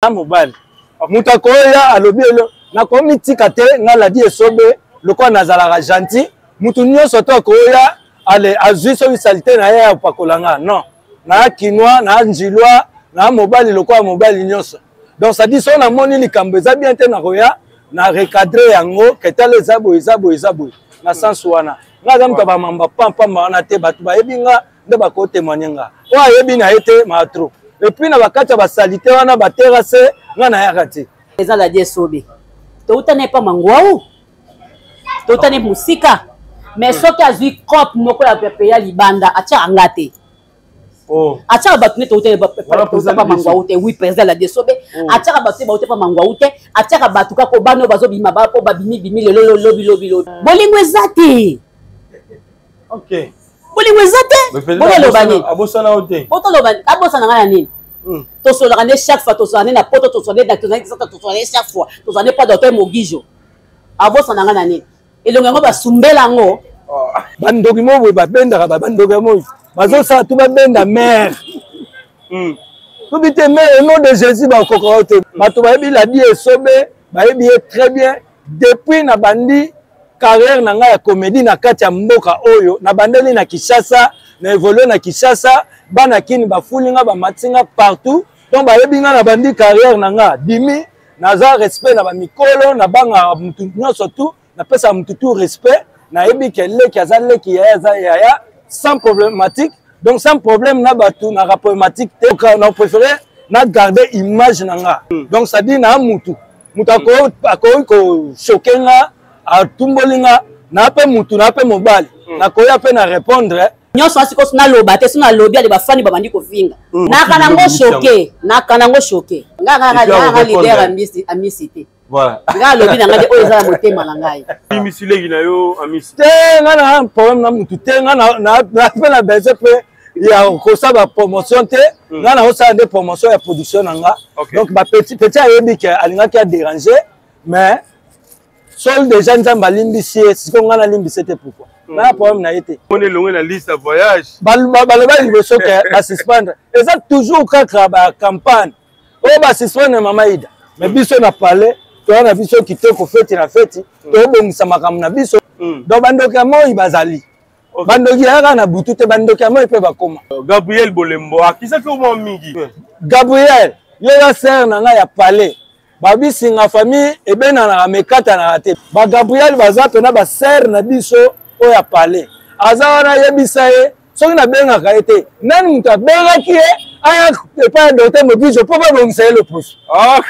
mobile muta koya alobelo na komitika te nga la di esobe loko nazala gentil mutu nyonso to koya ale azuiso bisalite na ya pakolanga non na kinwa na njilwa na mobile loko mobile nyonso donc ça dit son amoni likambo eza bien te na koya na recadrer yango ketale zabo na sens wana nga zamto ba mamba pampa na te batu ba yebinga nde ba ko témoigner nga o ayebi na ete ma trop. Et puis, na bakati ba salite wana ba terrasse ngana ya kati. Eza la die sobe. To utane pa mangwao. To utane musika. Mais soki azui cop moko ya pepe ya libanda acha angate. Oh. Acha batune to utane pa mangwao te. Oui, président la die sobe. Acha batune ba utane pa mangwao te. Acha batuka ko bano bazo bima ba po ba bimi lobi. Bolingo ezate. OK. Bolingo ezate. Bolelo bani. Abosana ote. Poto bani. Abosana ngana nini? To so la chaque fois to so na poto to so na to so chaque fois to so pas docteur Mogijo abosana ngana nini elongo ba sumbela ngo bandoki mo ba benda ba bandoki mo bazo sa tu ba benda mère tout bité mère au nom de Jésus ba kokote bato ba yebi la di esobe ba yebi très bien depuis na bandi carrière na nga ya comédie na kati ya mboka oyo na bandeli na Kinshasa na évoluer na Kinshasa bana kini ba fulinga ba matinga partout donc ba yebinga na bandi carrière na nga dimi naza respect na ba mikolo na banga mutu nyonso tu na pesa mutu tu respect na yebi ke leki azale ki ya sans problématique donc sans problème na batu na problématique te na préféré na garder image na nga donc ça dit na mutu ko choquer a tumbolinga na pe mutu na pe mobile na koya pe na répondre nyonso asiko suna loba te suna lobi ale bafani babandi kofinga na kanango choqué nga leader amisité voilà nga lobi na ngade oyo za motema na ngai imisilegi na yo amisité te nga na problème na mutu te nga na pe na besoin pe ya kosaba promotion te nga na osala de promotion ya production na nga donc ba petit ayebi ke alingaki a déranger mais sol déjà nzamba limbisi siko nga na limbisi te pourquoi na problème na été on est loin la liste de voyage baloba liboso ke ba suspendre eza toujours kaka ba campagne o ba suspendre mama ida mais biso na parler to na biso kitoko fete na fete to bongisa makambo na biso donc bandoki moi bazali bandoki yaka na butu te bandoki moi pe bakoma Gabriel Bolembo akisa ko mo mingi Gabriel yo ya sœur na nga ya parler babi singa famille ebena na mekata na te ba Gabriel baza pena ba sœur na biso o ya parler azana yebisa ye soki na benga ka ete nani muta benga ki aya pa docteur Mogijo po ba bongisa le pouce OK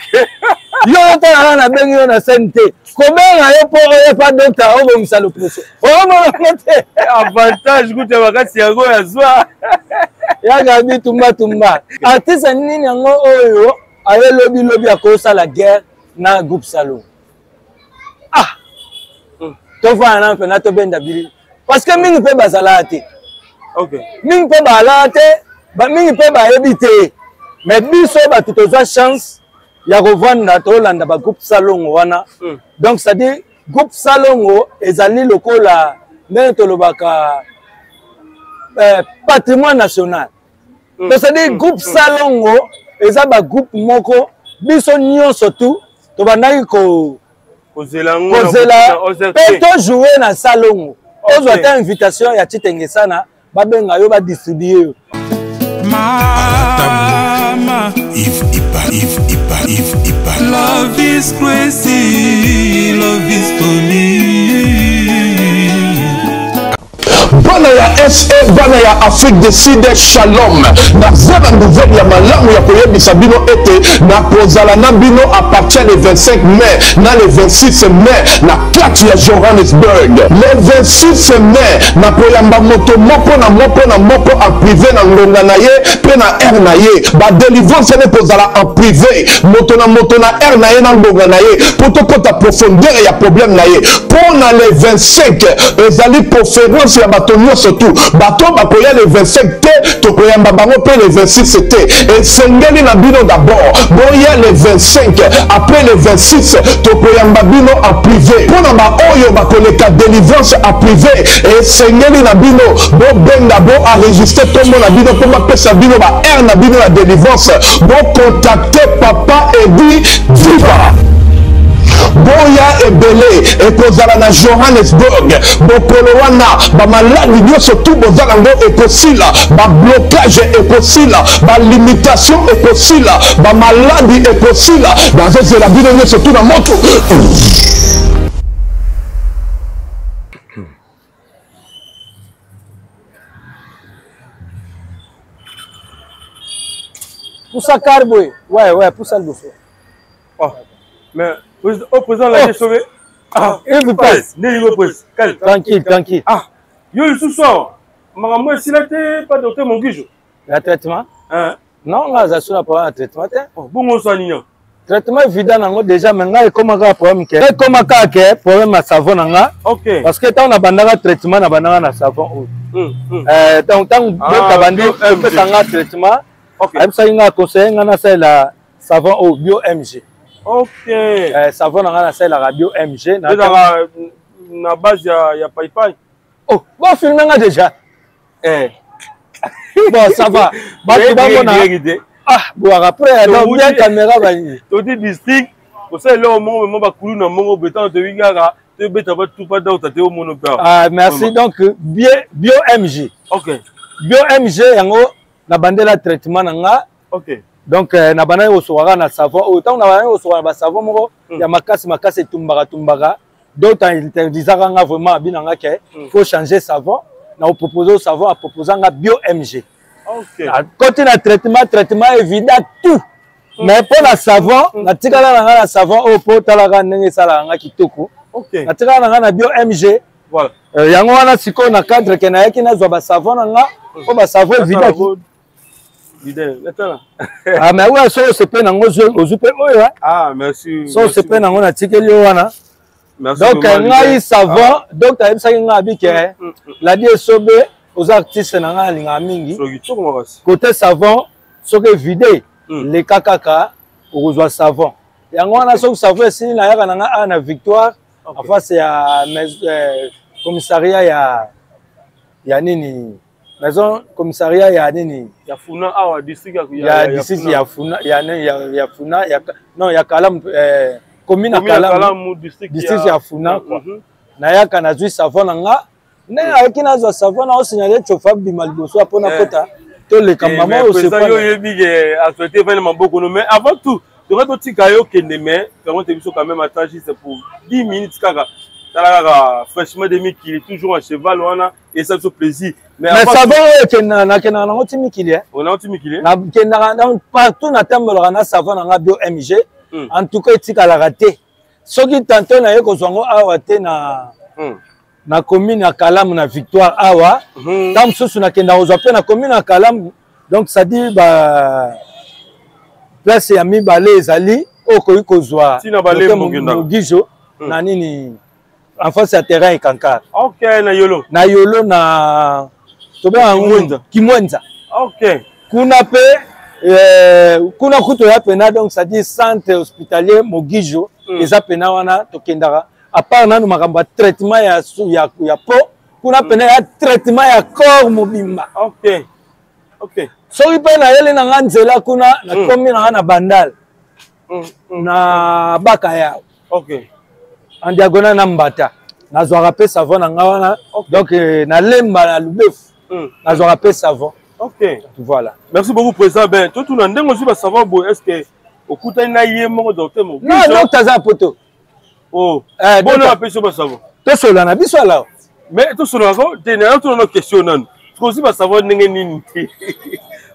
yo ta na bengi yo na sente ko benga yo po o pa docteur o bongisa le pouce o mo te avantage kuti wakati yango ya zwa ya gabi tumba artiste nini yango oyo aye lobi akosa la guerre na groupe salon to fana na na to benda bili parce que mingi pe bazala te OK mingi pe bala te ba mingi pe ba ebite mais biso ba tutoza chance ya revendre to landa ba groupe salon wana donc ça dit groupe salon ezali lokola ndenge to lobaka patrimoine national donc ça dit groupe salon eza ba groupe moko biso nyonso tu to bandaki ko kozela pe to jouer na salon ozwa ta invitation ya Chitenge sana babenga yo ba distribuer yo mama if love is crazy love is for me bana ya SA bana ya Afrique du Sud shalom na zela nouvelle ya malamu ya koyebisa bino ete na kozala na bino à partir le 25 mai na le 26 mai na kati ya Johannesburg le 26 mai na koyamba moto moko na moko en privé na ngonga na ye pe na air na ye ba délivrance ne kozala en privé moto na air na ye na ngonga na ye poto kota profondeur ya problème na ye pour na le 25 ezali conférence ya bato nyonso tu bato bakoya le 25 te tokoyamba bango mpe le 26 te esengeli na bino d'abord boya le 25 après le 26 tokoyamba bino en privé mpona baoyo bakoleka délivrance en privé esengeli na bino bobenga bo enregistre ntombo na bino mpo bapesa bino ba aire na bino ya délivrance bocontacte papa Edi Diva boya ebele ekozala na Johannesburg bokolo wana bamaladi nyonso tu bozala ngo ekosila bablocage ekosila balimitation ekosila bamaladi ekosila bazozela bino nyonso tu na moto. Poussa carbo, ouais, poussa le dossier. Oh, mais au président l'a sauvé. Ah, il vous passe. Tranquille. Ah, yo ce soir, maman si là pas docteur mon guijo. Le traitement? Hein? Non, là ça sur pas un traitement. Bon on soigne. Traitement évident nango déjà mais ngai comme un problème que problème à savon nanga. OK. Parce que tant na bandanga traitement na bandanga na savon. Donc tant donc bandi un traitement. OK. Ça inga conseiller ngana ça la savon au bio MG. OK. Savon ngana ça la radio MG na base ya paipai. Oh, bon filmer nga déjà. Bon ça va. Ah, bon après donc bien caméra ba ni. To di district, ko ça là au moment ba kulu na mongo beton te wingara, te beta ba tout pas dans ta te au mono père. Ah, merci donc bio MG. OK. Bio MG yango na bandela traitement nanga. OK. Donc na bandela osowara na savon autant na bandela osowara ba savon moko ya makasi tumbaka d'autres interdisaka nga vraiment binanga ke faut changer savon na proposer savon à proposer nga bio MG. OK. Côté na traitement évident tout. Mais pour la savon na tikala na savon au po talaka ndenge sala nga kitoko. OK. Na tikala na bio MG. Voilà. Yango wana siko na cadre ke na yaki na zo ba savon nga po ba savon évident. Ah mais ouais so se pe nango ozupe oyo hein. Ah merci. So se pe nango na tikeli wana. Merci. Donc ngai savon donc ta ça nga bike la die sobe aux artistes nanga linga mingi. Côté savon soke vidé les kakaka okozwa savon. Yango wana so savon esili na yaka nanga na Victoire en face ya commissariat ya nini maison commissariat ya nini ya Funa awa district ya district ya Funa ya Funa ya non ya Kalam commune ya Kalam district ya Funa quoi na yaka na zui savon nanga ne ayaki na zo savon na osignaler chofa bimaliboso apona kota to le kamama o se pas yo yebige actualité vraiment beaucoup mais avant tout tu vas te tika yo kende mais comment te biso quand même attendre c'est pour 10 minutes kaka franchement demi qu'il est toujours en cheval wana et ça fait plaisir mais savon kena na otimi kili on a otimi kili na kena partout na tambola na savon na bio MG en tout cas tika la raté soki tantôt na yeko zongo awa te na commune ya Kalam na Victoire awa tam sosu na kenda ozwa pe na commune ya Kalam donc ça dit ba place ya mibale ezali okoki kozwa Mugijo na nini en face ya terrain et Kankar. OK na yolo na toba Kimwenza. OK kuna pe kuna kuto ya pena donc ça dit centre hospitalier Mugijo eza pena wana tokendaka à part nanu makamba traitement ya po kuna pena ya traitement ya corps mobimba. OK soki pe na yele na nganzela kuna na komi na bandal na bakaya. OK en diagonale na mbata na zo rappel savon na ngawana donc na lemba na lubefu na zo rappel savon. OK voilà merci beaucoup président ben tout na ndengo ziba savon bo est-ce que okuta na yemo docteur mo non taza poto. Oh, bon, on appelle ça savon. Tout cela na biso là. Mais tout cela ko tena tout nos questions non. Parce que ça savon ndenge nini.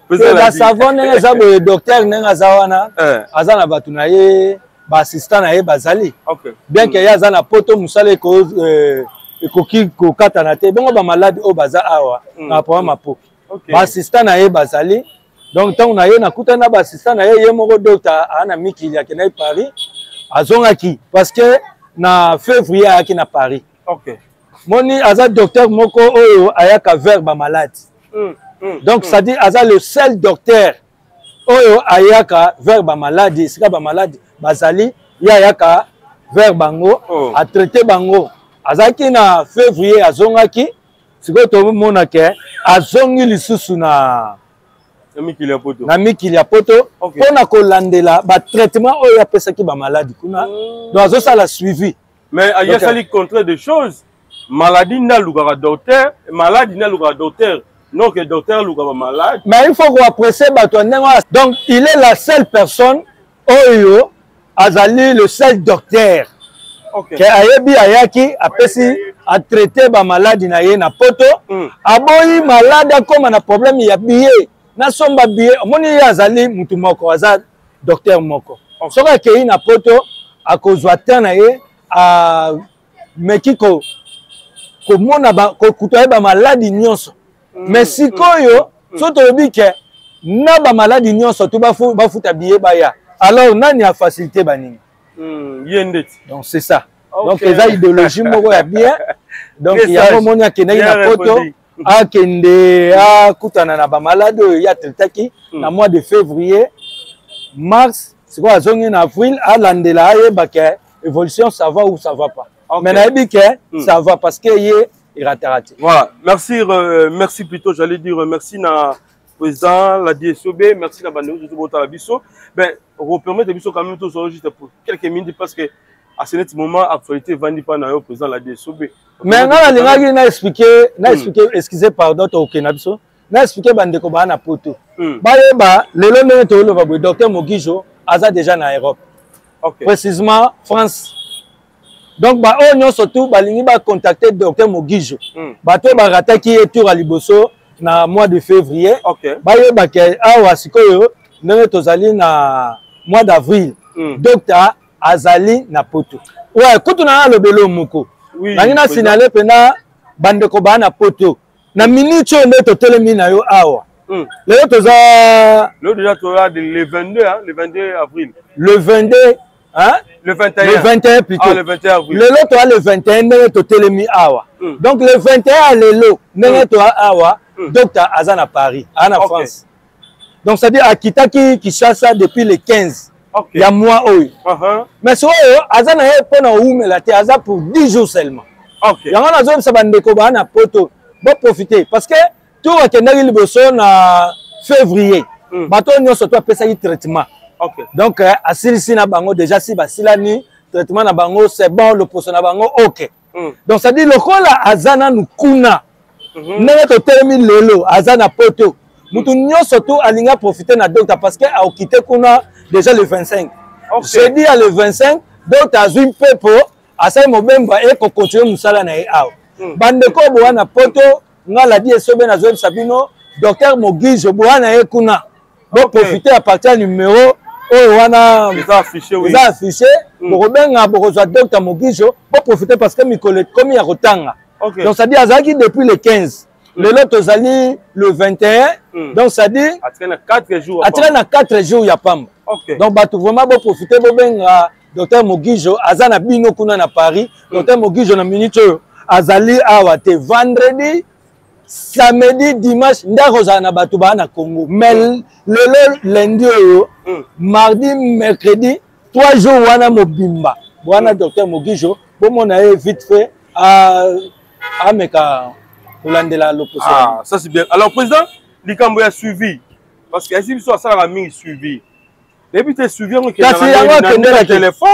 La savon ndenge za bo docteur ndenge za wana. Azana batu na ye ba assistant na ye bazali. OK. Bien que ya za na poto musale ko ekoki ko kata na te. Bongo ba malade o baza awa na pa mapo. Ba assistant na ye bazali. Donc tant na ye na kutana ba assistant na ye moko docteur ana mikili ya kenai Paris. Azongaki parce que na février aki na Paris. OK. moni aza docteur moko oyo ayaka vers ba malade. Donc ça dit aza le seul docteur oyo ayaka vers ba malade, sika ba malade bazali ya ayaka vers bango a traiter bango. Azaki na février azongaki siko to mona ke azongi lisusu na mikili ya poto pona kolandela ba traitement oyo apesaki ba malade kuna. Donc azo la suivi. Mais il y a sali contraire de choses. Maladie n'a l'ougar docteur, maladie n'a l'ougar docteur. Non que docteur l'ougar malade. Mais il faut qu'on apprécie donc il est la seule personne oyo azali le seul docteur. OK. Que ayebi ayaki apesi a traiter ba maladie na ye na poto. Aboyi malade comme na problème ya billet. Na somba billet. Moni azali mutu moko aza docteur moko. Soka ke na poto akozwa tan na ye a mekiko ko mona ba ko kutoye ba maladie nyonso. Mais sikoyo soto obike na ba maladie nyonso to ba futa billet ba ya. Alors nani a facilité banini. Donc c'est ça. Donc les idéologies moko ya bien. Donc il y a moni akendaki na poto akende akutana na ba malade ya tretaki na mois de février mars siko azongi na avril alandela ayeba ke évolution ça va ou ça va pas. Mais na ebike ça va parce que il raté. Voilà, merci merci plutôt j'allais dire merci na président la DSOB, merci la bande de tout la biso. Ben vous permettez biso quand même tout juste pour quelques minutes parce que à ce moment actualité vandi pas na président la DSOB. Mais na lingaki na expliquer excusez pardon to okena biso na expliquer bande ko ba na poto. Ba yeba lelo ndenge to lo ba docteur Mogijo aza déjà na Europe. Précisément France. Donc ba onyo surtout balingi ba contacter docteur Mogijo. Bato ba rataki tour à liboso na mois de février. Ba yeba ke awa sikoyo ndenge tozali na mois d'avril. Docteur azali na poto. Ouais, kutu na lobelo moko. Nangi na signaler pena bande ko ba na poto. Na minute nde to telemi na yo awa. Le toza le déjà le 22 hein, le 22 avril. Le 22 hein? Le 21. Le 21 plutôt. Ah, le 21 avril. Le lot le 21 nde to telemi awa. Donc le 21 lelo nde to awa docteur Azana Paris, en France. Donc ça dit à Kitaki Kinshasa depuis le 15. Il y a mois oui. Mais so Azana est pona oumela te aza pour 10 jours seulement. Il y a un zone sabande ko ba na poto. Bon profiter parce que tout a kendaki liboso na février. Bato nyonso to apesa yi traitement. Donc asilisi na bango déjà si basilani traitement na bango c'est bon le poso na bango OK. Donc ça dit le kola azana nukuna. Ndenge to termine lelo azana poto. Mutu nyonso to alinga profiter na docteur parce que a quitté kuna déjà le 25. Jeudi à le 25 docteur azui pepo asai mobemba e ko continuer musala na e aw. Bande ko bo na poto ngala di esobe na zoem sabino docteur Mogijo bo na e kuna. Bon profiter à partir du numéro wana affiché oui. Affiché pour benga bokozwa docteur Mogijo pour profiter parce que mikole comme ya rotanga. Donc ça dit azaki depuis le 15. Le lot ozali le 21. Donc ça dit atrena 4 jours. Atrena 4 jours ya pamba. Donc batu vraiment bon profiter bo benga docteur Mogijo azana bino kuna na Paris. Docteur Mogijo na minute azali awa te vendredi samedi dimanche ndakoza na batu ba na Congo. Mais le lundi mardi mercredi 3 jours wana mobimba. Wana docteur Mogijo bon mona vite fait à meka Olandela l'opposition. Ah, ça c'est bien. Alors président, Likambo a suivi parce que si ça la mingi suivi. Depuis tu suivi on que téléphone,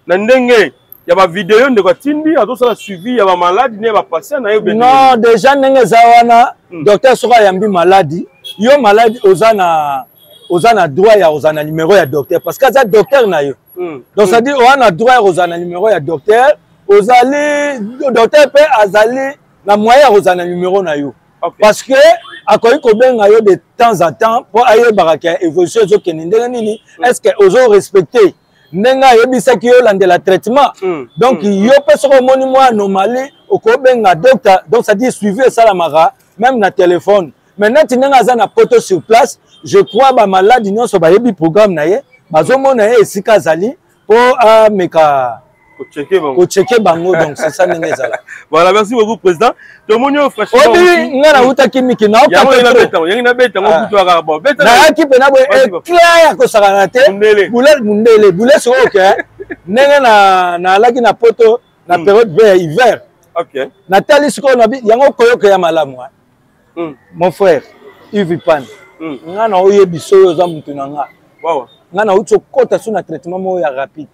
na ndenge il y a ma vidéo de Tindi, a tout ça suivi, il y a ma maladie, il y a ma patient na non, déjà ndenge zawana docteur soka yambi maladie, yo maladie ozana droit ya ozana numéro ya docteur parce que ça docteur na yo. Donc ça dit on a droit ozana numéro ya docteur, ozali docteur pe azali na moyen ozana numéro na yo. Parce que akoyi ko benga yo de temps en temps pour aye baraka évolution zo kenende nini est-ce que ozo respecter nenga yebisaki yo landela traitement. Donc yo pe soko moni moi normali oko benga docteur donc ça dit suivi ça la mara même na téléphone. Maintenant tinenga za na poto sur place, je crois ba malade nyonso ba yebi programme na ye bazo mona ye esika zali pour meka kocheke bango donc c'est ça ndenge ezala. Voilà, merci beaucoup président. Tomonio franchement. Obi nga na uta kimiki na ya ngo na beta ngo kutu aka bon. Beta na akipe na boye clair ko saka te. Boulel mundele, boulel so OK. Ndenge na laki na poto na période vers hiver. OK. Nathalie siko na bi yango koyoka ya malamu. Mon frère, Yves Pan. Nga na oye biso za mutu na nga. Wow. Nga na uto kota sur na traitement mo ya rapide.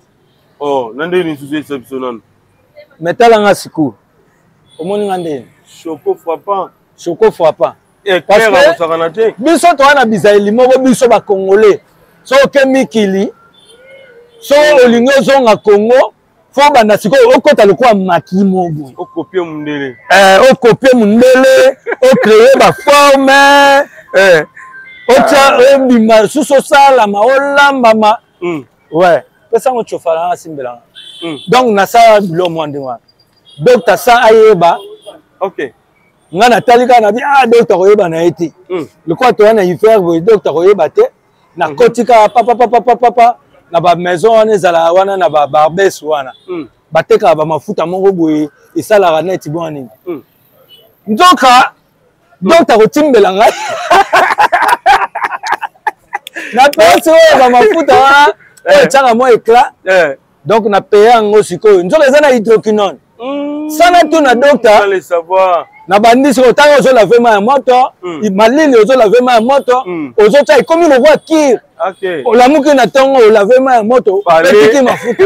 Oh, nande ni sujet exception non. Metala nga siku. Omoni ngande. Choco frappant. Choco frappant. Et clair à Saranate. Biso to wana bizaeli moko biso ba Congolais. So ke mikili. So olingo zonga Congo. Fo banda siko okota lokwa makimo bo. O copier mundele. O copier mundele, o créer ba forme. O tia bima suso sala ma olamba ma. Ouais. Pesa ngo chofala na simbela. Donc na sa bilo mwande wa. Docteur sa ayeba. OK. Nga na talika na bi docteur oyeba na eti. Le quoi to na hiver bo docteur oyeba te. Na kotika papa na ba maison wana ezala wana na ba barbes wana. Bateka ba mafuta moko boye esala na eti boni. Ndoka docteur otimbela nga. Na pesa ba mafuta wana tchanga mo éclat. Donc na payer ngo siko. Nzoka eza na hydroquinone. Sana tu na docteur. Le savoir. Na bandi siko tango ozo laver ma moto, malili ozo laver ma moto, ozo tsa ikomi lo kwa kir. OK. Olamuki na tango o laver ma moto, petiki mafuta.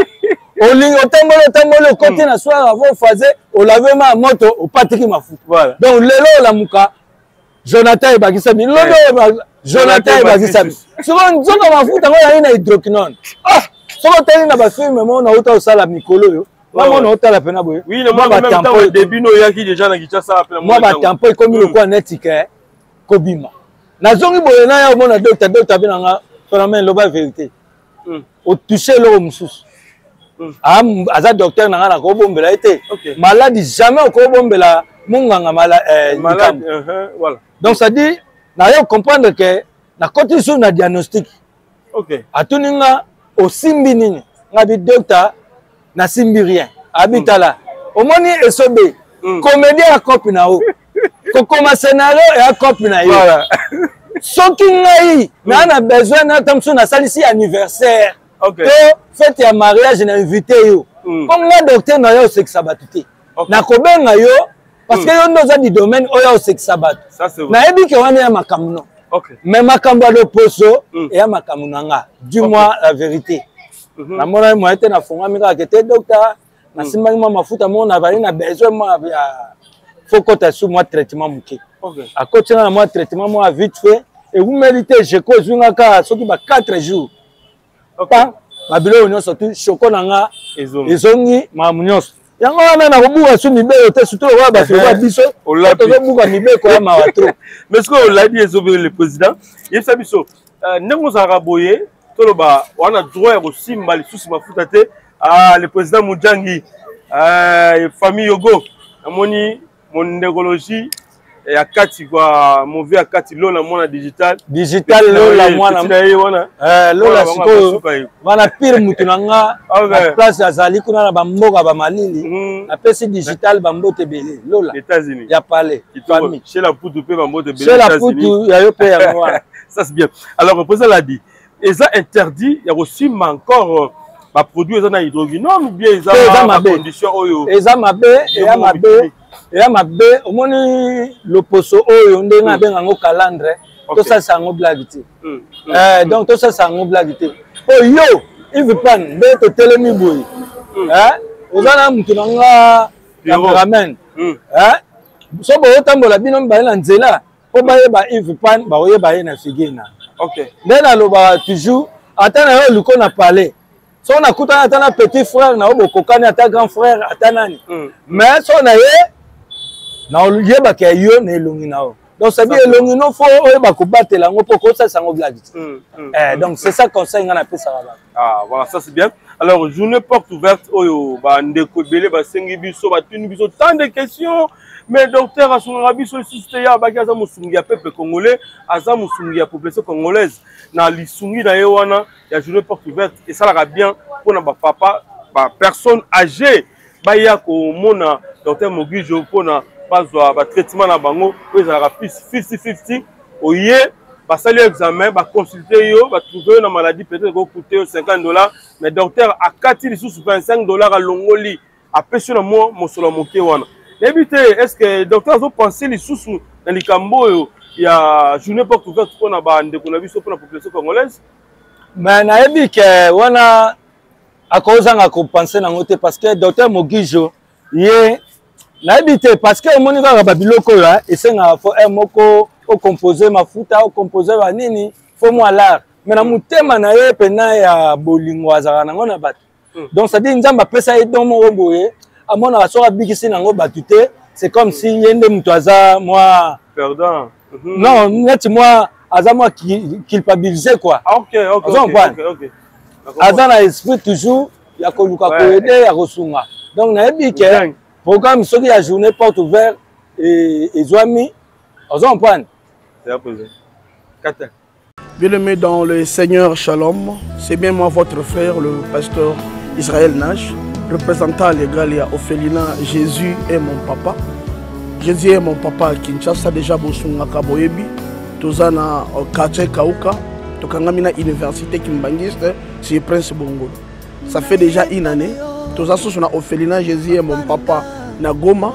Olingo tambolo côté na soir avant fazer o laver ma moto, o patiki mafuta. Voilà. Donc lelo olamuka Jonathan ebakisa mi. Lolo Jonathan ebakisa mi. Siko nzoka mafuta ngo ya ina hydroquinone. Ah, soko teli na ba film mo na uta osala mikolo yo. Maman on otala pena boye. Oui, le moi même temps début no yaki déjà na Kinshasa appela moi ba tempo comme le quoi netike kobima. Na zongi boye na ya mona docteur bina nga vraiment loba vérité. O toucher le mususu. Aza docteur na nga na ko bombela été. Malade jamais ko bombela munganga malade voilà. Donc ça dit na yo comprendre que na côté sur na diagnostic. OK. Atuninga o simbi nini. Ngabi docteur na simbi rien. Habitala. Omoni esobe. Comédien à copie na o. Kokoma scénario et à copie na yo. Voilà. Soki ngai na besoin na tamso na salisi anniversaire. OK. Fête ya mariage na invité yo. Comme na docteur na yo sexe sabatuté. Na kobenga yo parce que yo ndoza di domaine oyo sexe sabat. Ça c'est vrai. Na ebi ke wana ya makamno. OK. Mais makambo lo poso et ya makamno nga. Dis-moi la vérité. Na mona mo ete na fonga mi ka kete docteur na simba ma mafuta mo na bali na besoin moi ya faut que tu moi traitement muke. OK. À côté na moi traitement moi vite fait et vous méritez je cause nga ka soki ba 4 jours. OK. Ba bilo onyo surtout choko na nga ezongi ma munyoso. Yango wana na kobuka su mibeko te surtout wa ba fait biso. To kobuka mibeko ya mawatro. Mais ce qu'on l'a dit le président, il sabi so nengo za raboye toloba wana droit ya kosimba lisusu mafuta te le président Mujangi famille Yogo amoni mon écologie et à kati kwa mauvais à kati lola mona digital lola mwana lola siko wana pire mutu nanga place azali kuna na bamboka ba malili na pesi digital bambote belé lola États-Unis ya palais famille chez la poutu pe bambote belé chez la poutu ya yo pe ya mwana ça c'est bien. Alors le président l'a dit et ça interdit il y a aussi encore ba produit ça na hydroquinone ou bien ça ma condition oyo eza mabe ya mabe omoni loposo oyo ndenga benga ngo calendre to ça sango blague te donc to ça sango blague te oh yo il veut pas be to telemi boy ozana mutu nanga cameraman so bo tambola bino mbaye na nzela po baye ba il veut pas ba oye baye na figina. OK. Ndena loba toujours atana yo luko na parler. So on a kutana atana petit frère na obo kokani ata grand frère atanani. Mais so na ye na yeba ke yo na elongi na o. Donc ça dit elongi no fo oyeba ko batela ngo poko ça sango blague. Donc c'est ça conseil ngana pesa baba. Ah voilà ça c'est bien. Alors journée porte ouverte oyo ba ndeko belé ba sengi biso ba tuni biso tant de questions. Mais docteur a son rabi sur le système ya ba kaza musungi ya peuple congolais aza musungi ya population congolaise na lisungi na yewana ya journée porte ouverte et ça la bien pour na ba papa personne âgée baya komona docteur Mogijo pona bazwa ba traitement na bango po ezalaka plus 50-50 oye basali examen baconsulte yo batrouve na maladie peut-être ekocoûte $50 mais docteur akati lisusu $25 alongoli apesi na mo mosolo moke wana yebi te est-ce que docteur azopense lisusu na likambo oyo ya journée porte ouverte mpona bandeko na biso mpona population congolaise? Mais nayebi ke wana akozanga kopense nango te parce que docteur Mogijo ye nayebi te parce que omoni kaka babiloko oyo esengaka fo moko ocompose mafuta ocompose banini fo mwa lar mais na motema na ye pena ya bolingo azalaka nango na bato donc ça dit nzambe apesa ye don moko boye amonaka soki abikisi nango bato te c'est comme si ye nde moto aza mwa perdant. non neti mwa aza mwa culpabilisé quoi. Ok. Aza na esprit toujours ya koluka koyede ya kosunga donc nayebi ke programme soki ya journée porte ouverte ezwami ozo comprendre. Bien-aimé dans le Seigneur Shalom, c'est bien moi votre frère le pasteur Israël Nash, représentant légal à Ophelina. Jésus est mon papa. Jésus est mon papa à Kinshasa, déjà bosunga kaboyebi tozana quartier Kauka tokangamina université Kimbangiste c'est Prince Bongo. Ça fait déjà une année toza sous na Ophelina. Jésus est mon papa na Goma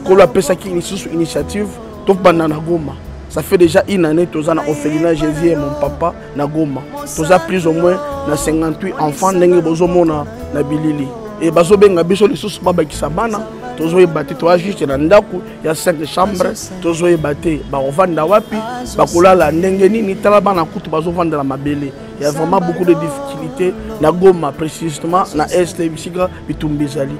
ko la pesa ki initiative to bana na Goma. Ça fait déjà une année tozana Ophelina. Jésus est mon papa na Goma. Toza plus ou moins na 58 enfants ndenge bozomona na bilili et bazo benga biso lisusu babakisa bana tozo ebate to juste na ndako ya 5 chambres tozo ebate ba ovanda wapi bakolala ndenge nini tala bana kutu bazo vanda la mabele. Il y a vraiment beaucoup de difficultés na Goma précisément na est bisika bitumbizali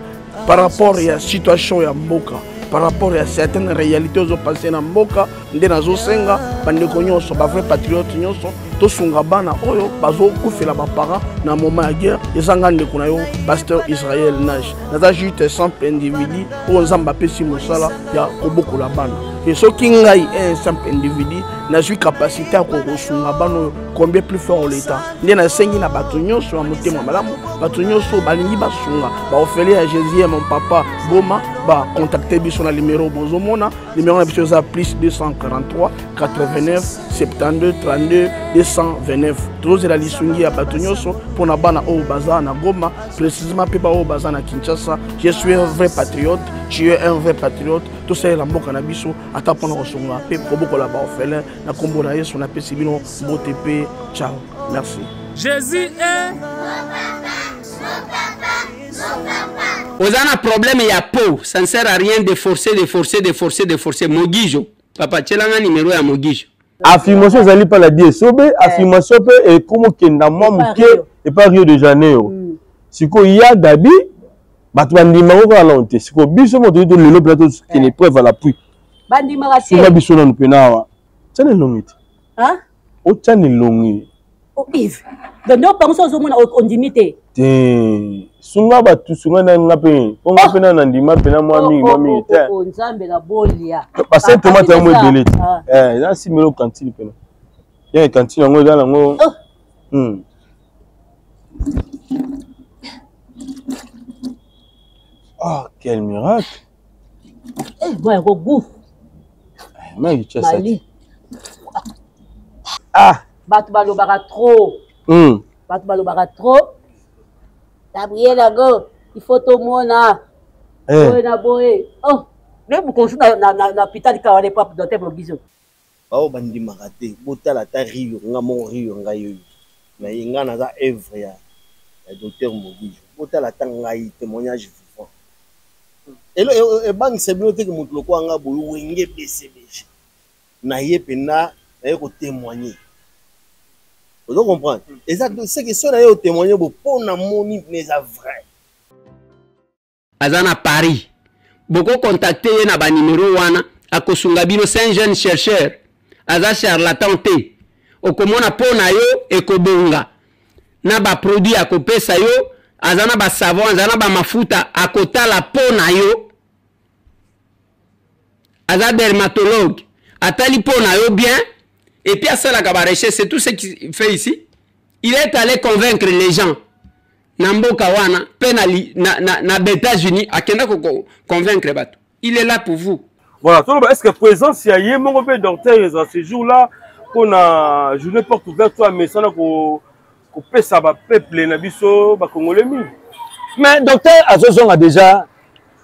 par rapport à la situation ya mboka, par rapport à certaines réalités aux passées na mboka nde nazo senga bandeko nyonso ba vrai patriote nyonso to sunga bana oyo bazo kufela ba parents na moment ya guerre ezanga ndeko na yo pasteur Israël Nash naza juste simple individu o nzamba pesi mosala ya kobokola bana et soki ngai un simple individu na suis capacité à kosunga bana combien plus fort l'état nde na sengi na bato nyonso ya motema malamu bato nyonso balingi basunga ba ofele ya Jésus mon papa Goma ba contacter biso na numéro bozomona numéro na biso za plus 243 89 72 32 229 tous la lisungi ya bato nyonso pona bana o baza na Goma précisément pe ba o baza na Kinshasa. Je suis un vrai patriote, tu es un vrai patriote. Tout ça la mboka na biso ata pona kosunga pe koboko la ba ofele na kombo na Yesu na pesi bino botepe. Ciao, merci. Jésus est Vous avez un problème, il y a peau. Ça ne sert à rien de forcer. Mogijo. Papa, tu as un numéro à Mogijo. Affirmation, vous n'allez pas la dire. Affirmation, et comme Kenda Mouké et pas Rio de Janeiro. Si il y a Gabi, Batmandi Maro à l'onté. Si il y a le plateau qui est preuve à l'appui. Bandi Marati. Si il y a Bissona Nupenawa. Tu as une longue. Hein? Tu as une longue. Oh, Yves. Donc, nous pensons aux indimités. Sunga batu sunga na ngape ponga pena na ndima pena mwami te nzambe na bolia parce que tomate ya modele là si melo cantine pena ya cantine ngo dans ngo ah quel miracle moi go goût mais tu sais batu balobaka trop Gabriel go, il faut tout le monde oh, mais vous construisez na pitali ka wale pap dote Mogijo. Bao bandi marate, botala ta rio nga mon rio nga yo. Na inga na za œuvre ya docteur Mogijo. Botala ta ngai témoignage vivant. Et bang c'est bien que mutu lokwa nga boyo wenge BCBG. Na yepena na ko témoigner. Vous comprenez? Et ça, c'est que ça, là, témoigner pour na moni mais ça vrai. Azana Paris. Beaucoup contacté na ba numéro wana akosungabino c'est un jeune chercheur. Aza charlatan te. Okomona pona yo ekobonga. Na ba produit akopesa yo, azana ba savon, azana ba mafuta akotala pona yo. Aza dermatologue. Atali pona yo bien. Et puis à ça, la recherche, c'est tout ce qu'il fait ici. Il est allé convaincre les gens. na mboka wana pe na États-Unis akenda ko convaincre bato. Il est là pour vous. Voilà, est-ce que présence il y a mon docteur à ce jour-là qu'on a journée porte ouverte toi mais ça ko pesa ba peuple na biso ba congolais mi. Mais docteur Azozon a déjà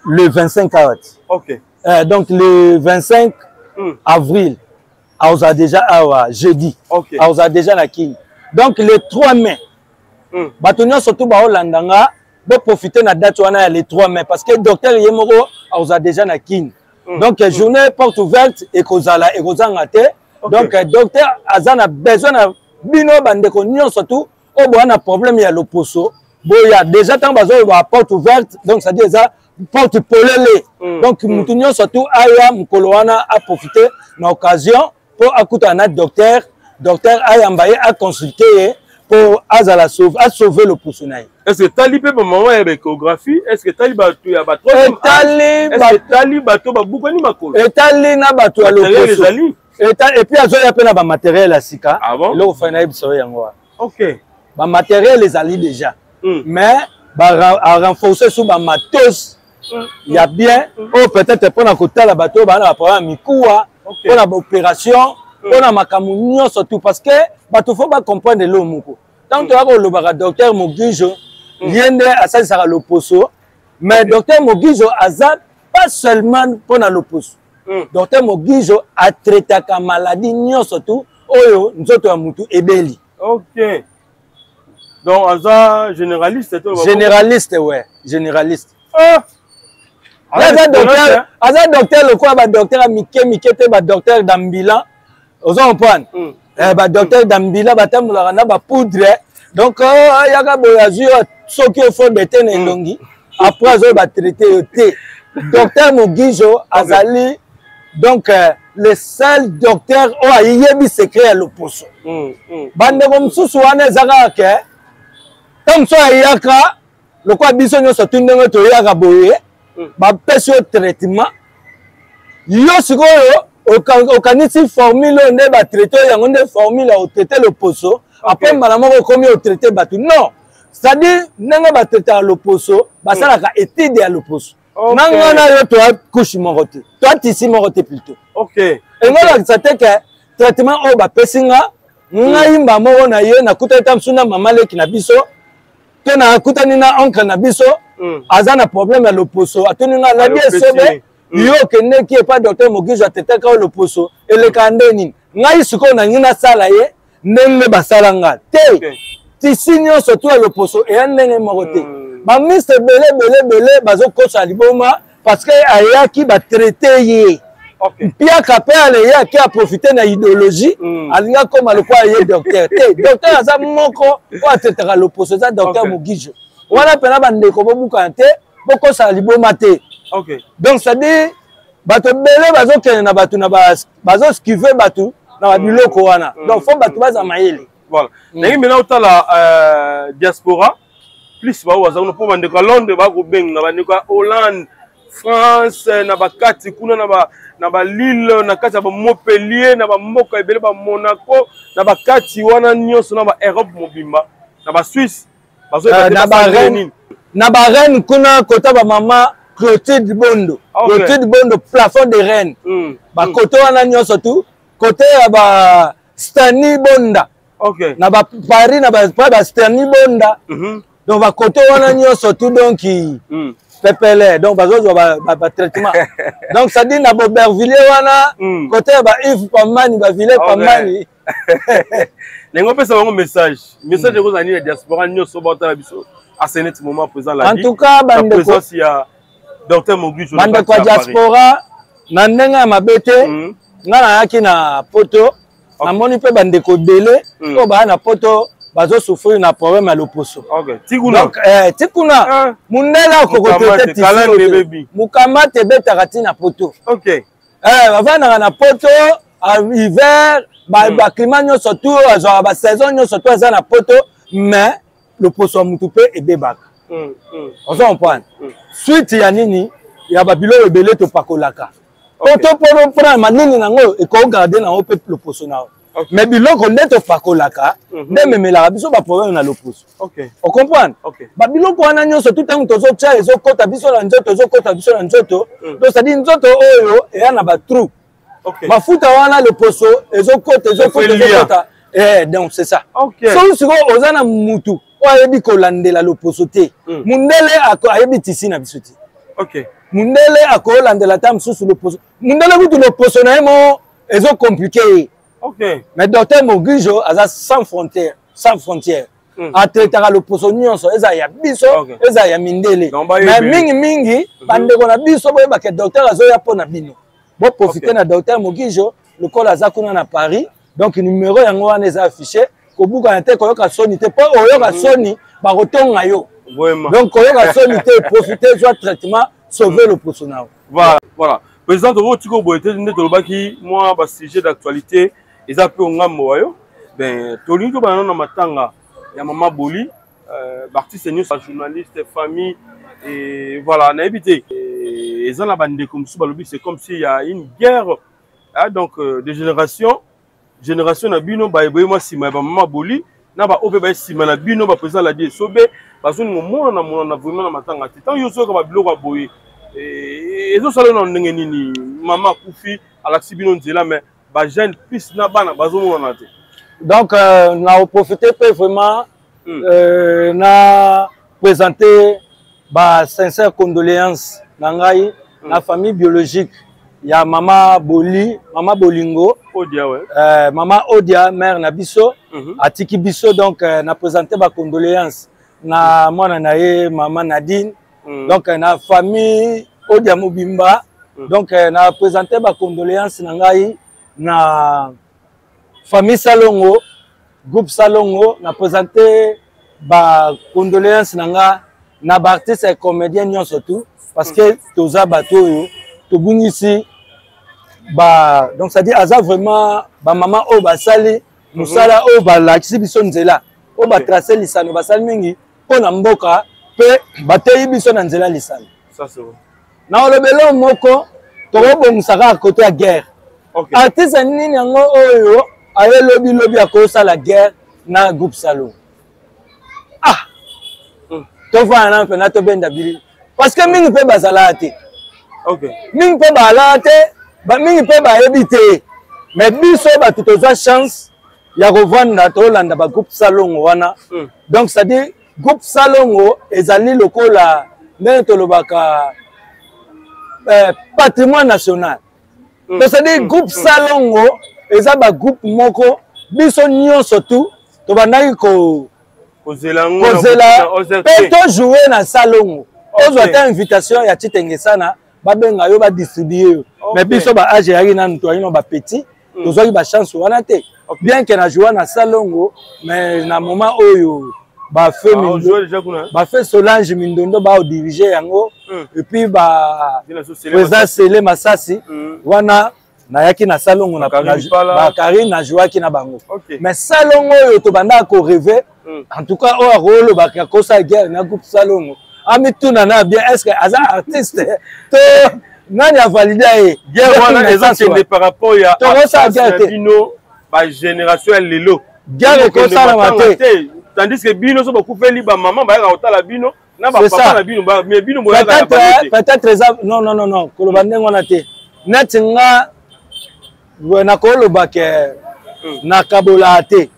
le 25 août. OK. Donc le 25 avril on a déjà jeudi. OK. On a déjà la king. Donc le 3 mai batonyo surtout ba Holandanga pour profiter na date wana le 3 mai parce que docteur Yemoro on a déjà na king. Donc journée porte ouverte et kozala et kozanga te. Donc docteur Azana besoin na bino bandeko nyon surtout au bon a problème il y a l'opposo. Bon il y a déjà tant bazo ba porte ouverte donc ça dit ça porte polele. Donc mutunyo surtout aya mukolo wana a profiter na occasion pour akuta na docteur aya mbaye a consulter pour azala sauver le poussonai. Est-ce que talibé maman échographie? Est-ce que talibé tu as battu? Est-ce que talibé tu as beaucoup ni makolo? Etali na batu alo. Et puis azo ya pena ba matériel asika. Ah bon? Lo fa na biso yango. OK. Ba matériel les ali déjà. Mais ba renforcer sous ba matos. Il y a bien oh peut-être pour na kotala bato ba na problème mikuwa pour la opération. On a makamunyo surtout parce que bato faut pas comprendre le moko. Tant que le docteur Mogijo viendrait à ça sera l'opposo mais docteur Mogijo azat pas seulement pour na l'opposo. Docteur Mogijo a traité la maladie nyo surtout oyo nzoto ya mutu ebeli. OK. Donc azat généraliste généraliste ouais, généraliste. Azat docteur le quoi ba docteur Mike te ba docteur d'ambulant. Vous comprenez? Bah docteur Dambila batamula na ba poudre. Donc yaka boyazu soki faut bete na longi. Après zo ba traiter té. Docteur Mogijo azali donc le seul docteur o ayebi secret à l'opposo. Bande comme susu wana zaka ke. Tant so ayaka le quoi biso nyoso tundenge to yaka boye. Ba pesi traitement. Yo sikoyo aucun formule ne va traiter yango nde formule au traiter le poso après malama ko komi au traiter batu non c'est-à-dire nanga ba traiter le poso ba sala ka étude ya le poso nanga na yo to couche morote to tisi morote plutôt OK et ngala ça te que traitement o ba pesinga ngai mba moko na ye na kuta tamsuna mama leki na biso to na kuta ni na oncle na biso azana problème ya le poso atoninga la bien sobe yo kende qui est pas docteur Mogijo atete ka le poso et le kandeni ngai siko na ngina sala ye ndenge basalanga te ti sinyo surtout le poso et ndenge morote ba ministre belé bazo kosa liboma parce que aya ki ba traiter ye pia kapele ya ki a profiter na idéologie alinga comme le quoi ye docteur te docteur aza moko ko atete ka le poso za docteur Mogijo wana pena bandeko bobuka te boko sa liboma te. OK. Donc ça dit bato belé bazo kene na bato na bazo skiver bato na biloko wana. Donc faut bato baza mayele. Voilà. Nangi mena utala diaspora plus ba waza no po bandeko Londres ba go beng na bandeko Hollande, France na bakati kuna na ba Lille na kati ba Montpellier na ba mboka ebele ba Monaco na bakati wana nyonso na ba Europe mobimba na ba Suisse bazo na ba Rennes kuna kota ba mama Clotilde Bondo. Clotilde Bondo, plafond de Rennes. Ba côté wana nyonso tout, côté ba Stani Bonda. OK. Na ba Paris na ba Stani Bonda. Donc ba côté wana nyonso tout donc pepele donc bazo ba traitement. Donc ça dit na Bobervilliers wana côté ba Yves Pamani ba Villers Pamani. Nengo pesa bango message de kozani la diaspora nyonso bota biso à ce moment présent là. En tout cas bande présence il y a docteur Mogijo bande kwa diaspora na ndenga mabete ngana yaki na poto na moni pe bande ko délai ko ba na poto bazo souffrir na problème à l'opposo. OK. Tikuna. Donc tikuna mundela ko côté tisi mukamate beta katina poto. OK. Bavana na poto à hiver ba climat nyo surtout genre ba saison nyo surtout za na poto mais l'opposo a mutupe et bebaka. On s'en prend. Suite ya nini ya babilo ebele to pakolaka. Poto pour prendre manini nango et ko garder na ope l'opposo na. mais biloko nde topakolaka nde memelaka biso baproblème na lopuso. Okomprendre? Babiloko wana nyonso tout ntango tozotia ezokota biso na nzoto ezokota biso na nzoto donc c'est-à-dire nzoto oyo eya na batrou mafuta wana loposo ezokota donc c'est ça. So sikoyo oza na mutu oyo ayebi kolandela loposo te mundele ayebi tisi na biso te. Mundele akolandela ta mosusu loposo mundele kutu loposo na ye mo ezokomplike. Mais docteur Mogijo aza sans frontières atraitaka loposo nyonso eza ya biso eza ya mindele mais mingi bandeko na biso boyebaka docteur azoya mpona bino boprofite na docteur Mogijo lokola aza kuna na Paris donc numéro yango wana eza affiché kobukana te koyoka soni te mpo oyoka soni bakotonga yo donc koyoka soni te profite zwa traitement sauver loposo na yo. Voilà. Président de Tiko Boyete, moi, sujet d'actualité, ils appellent Ngambo. Ben, Tolingo Banana Matanga, il y a Maman Boli, artiste news, journaliste, famille, et voilà, on a évité. Et ça, la bande comme ça, c'est comme s'il y a une guerre, donc, de génération na bino, bah, moi, si ma Maman Boli, n'a pas opé, si ma bino, bah, président l'a dit, sobé, parce que nous, moi, on a vraiment Matanga. Tant que vous avez bloqué à Boye. Et ça salon nini maman Koufi Alexis Bino Nzela mais ba jeune plus na bana bazo mona te. Donc na profiter peu vraiment na présenter ba sincère condoléances na ngai na famille biologique ya mama Boli mama Bolingo Odia mama Odia mère na biso atiki biso donc na présenter ba condoléances na mwana na ye mama Nadine. Donc na famille Odia Mobimba donc na présenté ba condoléances na ngai na famille Salongo groupe Salongo na présenté ba condoléances na nga na ba artiste et comédien nyonso surtout parce que toza bato yo to bungisi ba donc ça dit aza vraiment ba maman o ba sali musala o ba lakisi biso nzela o ba tracer lisano ba sali mingi pona mboka pe bateyi biso na nzela lisano. Ça c'est vrai. Na olobelo moko to bongusaka à côté à guerre. Artiste nini yango oyo aye lobi akosa la guerre na groupe Salon. To fana pe na to benda bili parce que mingi pe bazala te. Mingi pe bala te, ba mingi pe ba ebité. Mais biso ba tutoza chance ya kovanda to landa ba groupe Salon wana. Donc ça dit groupe Salongo ezali lokola ndenge tolobaka patrimoine national. Donc ça dit groupe Salongo eza ba groupe moko biso nyonso tout to bandaki kozela pe to jouer na Salongo ozwa ta invitation ya Chitengesana babenga yo ba distribuer mais biso ba age yaki na nto ayino ba petit tozwaki ba chance wana te bien que na jouer na Salongo mais na moment oyo ba fait Solange Mindondo ba au diriger yango et puis ba président Sele Masasi wana na yaki na Salongo na ba Karine na jouaki na bango mais Salongo yo to banda ko rêver en tout cas o rolo ba ko sa guerre na groupe Salongo ami tuna na bien est-ce que aza artiste to nani a validé guerre wana ezakende par rapport ya Bino ba génération lelo guerre ko sa na mate. Tandis que Bino so beaucoup fait liba maman ba ka otala Bino na ba papa na Bino ba mais Bino moya ka peut-être non kolobande ngona te net nga na koloba ke na kabola te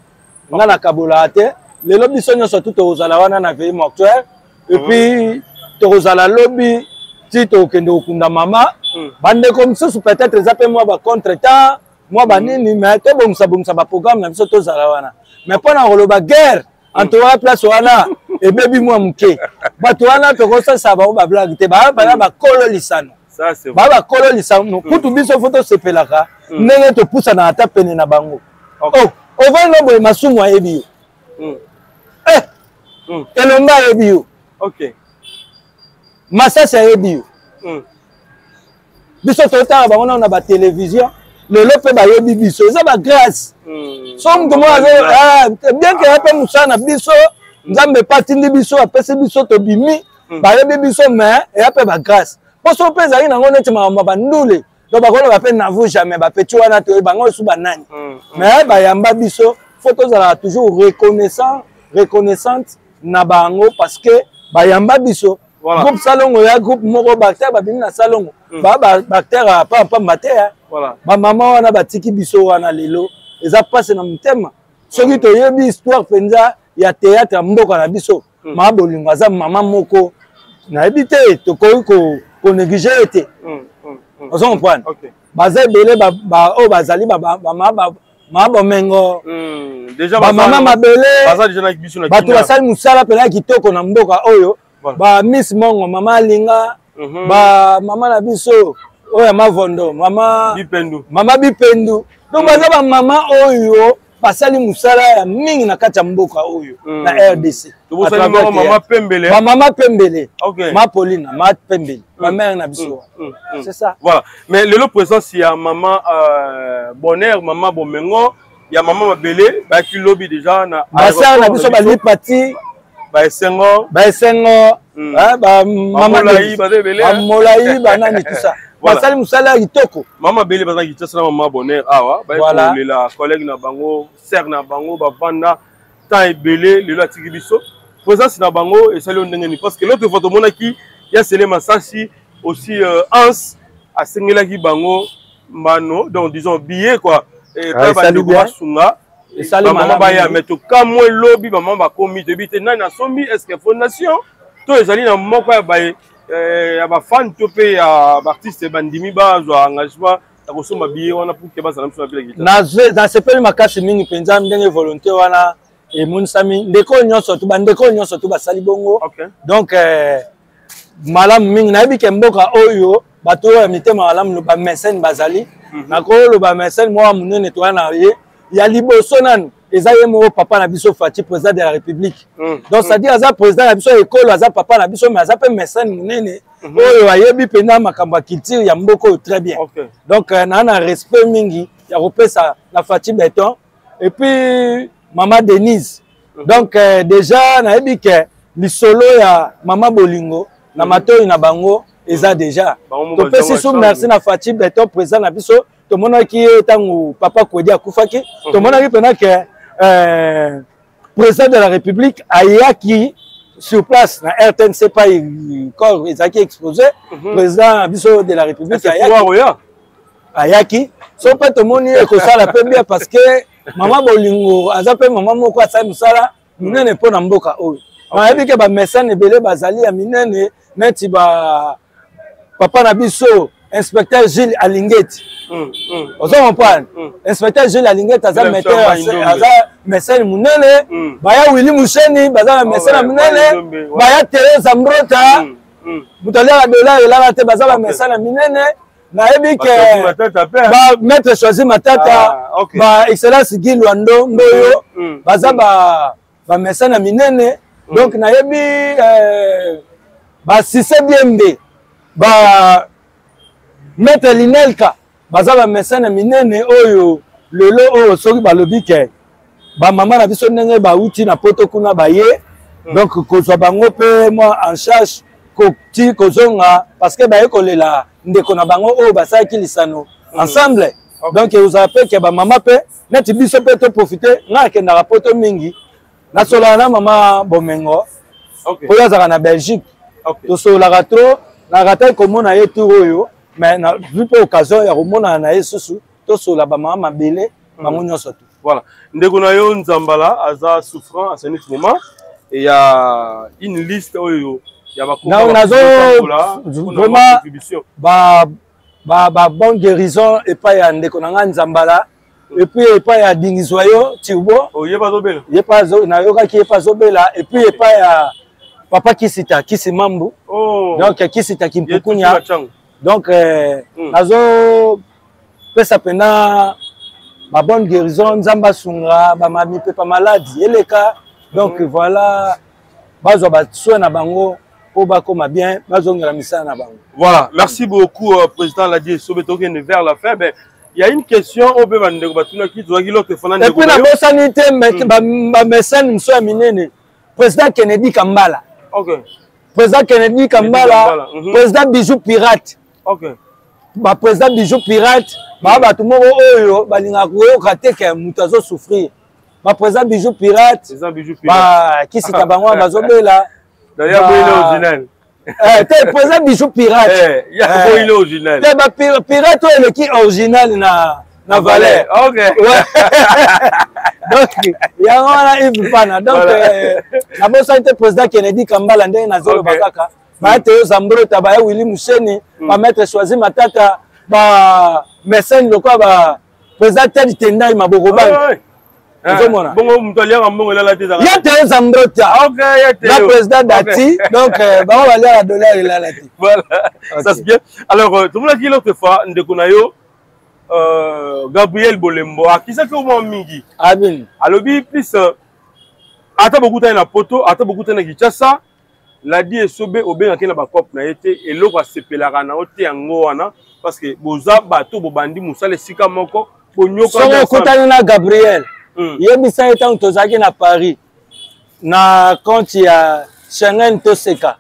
nga na kabola te lelo biso nyonso tout ozala wana na veille mortuaire et puis tozala lobby ti to kende okunda mama bande comme ça peut-être zape moi ba contre-temps moi ba nini mais to bongsa ba programme na biso tozala wana mais pona koloba guerre Antoine place wana et baby moi muke bato wana to kosa saba ba blague te ba kolo lisano ça c'est ba kolo lisano kutu biso photo sepelaka ndenge to pusa na ata pene na bango oh o va no boy masumu ayebi elonga ayebi Masasi ayebi biso to ta ba ona na ba télévision le lope ba yebi biso ça ba grâce som de moi bien que ape musana biso nzambe patindi biso apesi biso to bimi ba yebi biso mais et ape ba grâce poso peza ina ngone tima ba ndule donc bakolo ba pe n'avoue jamais ba petit wana to bango su banani mais ba yamba biso photos ala toujours reconnaissante na bango parce que ba yamba biso groupe salongo ya groupe moko bactère ba bimi na salongo ba bactère pa mater voilà ba mama wana batiki biso wana lelo eza passe na mutema soki to yebi histoire penza ya théâtre mboka na biso ma bolingo aza mama moko na ebité to ko négliger été on comprend baza belé ba o bazali ba ma bomengo déjà ba mama mabele baza déjà na biso na bato basali musala pela kitoko na mboka oyo ba Miss Mongo mama Linga ba mama na biso oyo mavondo mama bipendu donc baza ba mama oyo basali musala ya mingi na kati ya mboka oyo na RDC ba mama pembele ma Paulina ma pembele ma mère na biso c'est ça voilà mais le présence il y a maman Bonheur maman Bomengo il y a maman Mabele ba ki lobby déjà na basa na biso ba lipati ba esengo ba mama Molai ba nani tout ça basali musala kitoko mama Bele baza kitasa na maman Bonheur awa ba ko la collègue na bango sœur na bango ba vanda ta ebele lelo atiki biso présence na bango et sali ndengeni parce que l'autre photo monaki ya Sele Masasi aussi Hans a sengelaki bango mano donc disons billet quoi et ba ndeko sunga et sali maman ba ya meto kamwe lobby maman ba komi debite nani na sombi est-ce que fondation to ezali na moko ya ba ya ba fan to pe ya artiste bandimi ba zo engagement ta kosoma billet wana pour que ba sana msona pile na sepeli makasi mingi penza ndenge volonté wana et munsami ndeko nyonso to basali bongo donc malamu mingi na yebi ke mboka oyo bato ya mitema malamu ba mécène bazali na ko lo ba mécène moi munene to wana ye ya liboso nanu eza ye mo papa na biso Fati président de la République donc ça dit aza président na biso école aza papa na biso mais aza pe mécène munene oyo ayebi pena makambo culture ya mboko très bien donc na respect mingi ya repesa la Fati Beton et puis maman Denise donc déjà na yebi ke lisolo ya mama Bolingo na matoi na bango eza déjà to pesi sou merci na Fati Beton président na biso to monaki tangu papa Kwedi akufaki to monaki pena ke président de la République ayaki sur place na RTNC pas corps ezaki exposé président biso de la République ayaki so pas to moni ko sala pe bien parce que mama Bolingo aza pe mama moko asali musala munene po na mboka oyo on a dit que ba mécène ebele bazali ya minene neti ba papa na biso inspecteur Gilles Alingeti on se comprend inspecteur Gilles Alingeti aza metteur aza mécène munene baya Willy Musheni baza mécène munene baya Teresa Mbrota mutalia dollar elala te baza ba mécène munene na yebi ke ba maître choisi matata ba excellence Guy Lwando Mboyo baza ba mécène munene donc na yebi ba Cissé Biembe ba maître Linelka baza ba mécène minene oyo lelo oyo soki balobi ke ba mama na biso ndenge ba uti na poto kuna ba ye donc kozwa bango pe moi en charge ko ti kozonga parce que ba ekolela ndeko na bango oyo basalaki lisano ensemble donc vous appelez que ba mama pe neti biso pe to profiter nga kendaka poto mingi na sola na mama Bomengo oyo azaka na Belgique to sola trop na rata komona ye tour oyo mais na vu pe occasion ya komona na ye susu to sola ba mama mabele bango nyonso tout voilà ndeko na yo Nzambala aza souffrant à ce moment et il y a une liste oyo ya ba vraiment ba bonne guérison et pas ya ndeko na nga Nzambala et puis et pas ya Dingizoyo Tiubo oyeba zobela yepa zo na yoka ki yepa zobela et puis et pas ya papa Kisita Kisimambu donc Kisita Kimpukunya donc nazo pesa pena ma bonne guérison Nzamba sunga ba mami pe pas maladie eleka donc voilà bazo ba soin na bango po ba koma bien bazo ngela misana na bango. Voilà, merci beaucoup président Ladi Sobeto qui est vers la fin. Ben il y a une question au be bande ko batuna ki zo l'autre fana ndeko. Et puis na bosanité ba mécène mso minene président Kennedy Kambala. OK. Président Kennedy Kambala, président Bijou Pirate. OK. ba président bijou pirate ba ba tout moko oyo balinga koyoka te ke mutu azo souffrir ba président bijou pirate ba kisita bango bazobela d'ailleurs il est original te président bijou pirate il est original te ba pirate oyo qui original na valeur OK donc yango wana Yves Pana donc na bosa te président Kennedy Kambala ndenge na zolo bakaka ba te Zambrota ba Willy Musheni ba maître choisi Matata ba mécène lokwa ba président Ted Tendai Maboko ba bongo mutu aliaka mbongo elala te ya te Zambrota na président Dati donc ba va aller à dollar elala te voilà ça c'est bien alors tout le monde qui l'autre fois ndeko na yo Gabriel Bolembo akisaki au mingi amin alobi plus ata beaucoup de na poto ata beaucoup de na Kinshasa la di esobe obengaki na bakop na yete eloko asepelaka na ote yango wana parce que boza bato bobandi musala esika moko bonyoka so kotani na Gabriel yebisa etant tozaki na Paris na compte ya Schengen Toseka